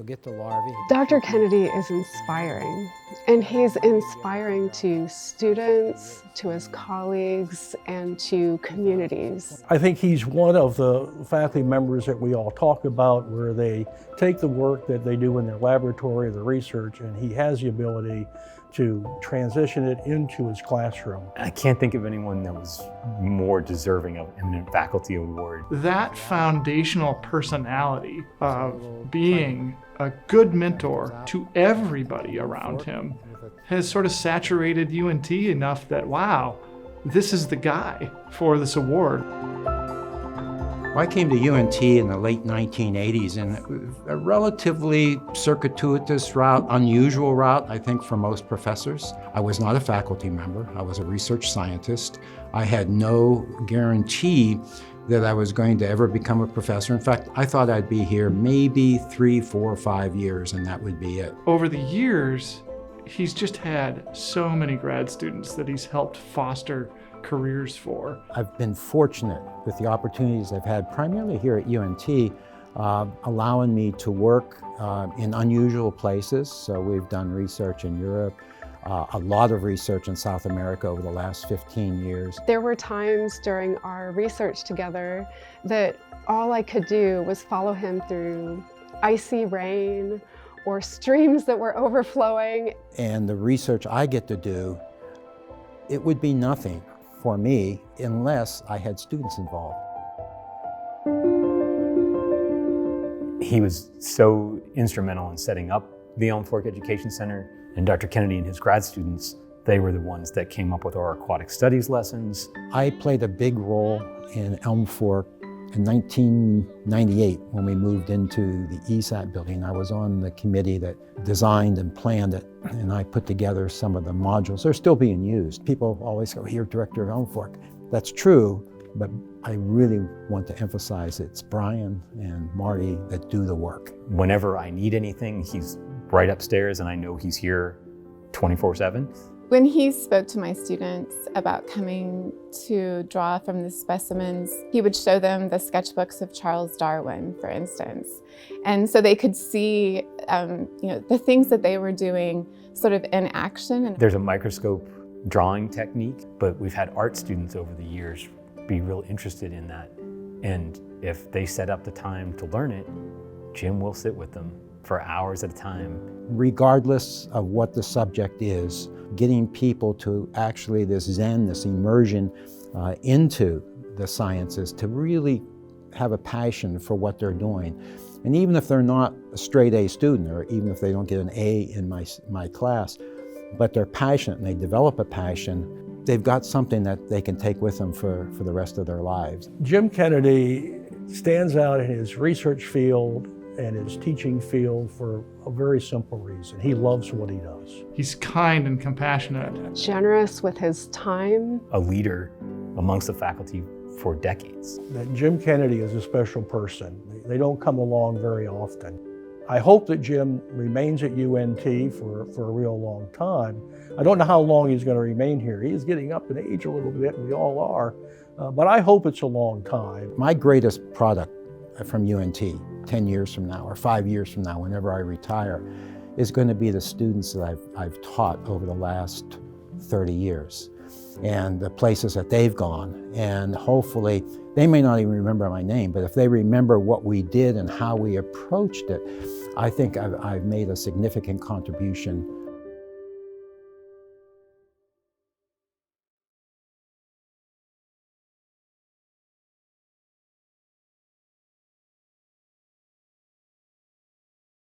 get the larvae. Dr. Kennedy is inspiring, and he's inspiring to students, to his colleagues, and to communities. I think he's one of the faculty members that we all talk about where they take the work that they do in their laboratory, the research, and he has the ability to transition it into his classroom. I can't think of anyone that was more deserving of Eminent Faculty Award. That foundational personality of being a good mentor to everybody around him has sort of saturated UNT enough that, wow, this is the guy for this award. I came to UNT in the late 1980s, and it was a relatively circuitous route, unusual route, I think, for most professors. I was not a faculty member. I was a research scientist. I had no guarantee that I was going to ever become a professor. In fact, I thought I'd be here maybe 3, 4, 5 years, and that would be it. Over the years, he's just had so many grad students that he's helped foster careers for. I've been fortunate with the opportunities I've had, primarily here at UNT, allowing me to work in unusual places. So we've done research in Europe, a lot of research in South America over the last 15 years. There were times during our research together that all I could do was follow him through icy rain or streams that were overflowing. And the research I get to do, it would be nothing for me unless I had students involved. He was so instrumental in setting up the Elm Fork Education Center, and Dr. Kennedy and his grad students, they were the ones that came up with our aquatic studies lessons. I played a big role in Elm Fork in 1998 when we moved into the ESAT building. I was on the committee that designed and planned it, and I put together some of the modules. They're still being used. People always go, "You're director of Elm Fork." That's true, but I really want to emphasize it's Brian and Marty that do the work. Whenever I need anything, he's right upstairs, and I know he's here 24/7. When he spoke to my students about coming to draw from the specimens, he would show them the sketchbooks of Charles Darwin, for instance. And so they could see the things that they were doing sort of in action. There's a microscope drawing technique, but we've had art students over the years be real interested in that. And if they set up the time to learn it, Jim will sit with them for hours at a time. Regardless of what the subject is, getting people to actually this Zen, this immersion into the sciences, to really have a passion for what they're doing. And even if they're not a straight A student, or even if they don't get an A in my class, but they're passionate and they develop a passion, they've got something that they can take with them for the rest of their lives. Jim Kennedy stands out in his research field and his teaching field for a very simple reason. He loves what he does. He's kind and compassionate. Generous with his time. A leader amongst the faculty for decades. That Jim Kennedy is a special person. They don't come along very often. I hope that Jim remains at UNT for a real long time. I don't know how long he's going to remain here. He is getting up in age a little bit, we all are, but I hope it's a long time. My greatest product from UNT 10 years from now or 5 years from now, whenever I retire, is going to be the students that I've taught over the last 30 years and the places that they've gone. And hopefully, they may not even remember my name, but if they remember what we did and how we approached it, I think I've made a significant contribution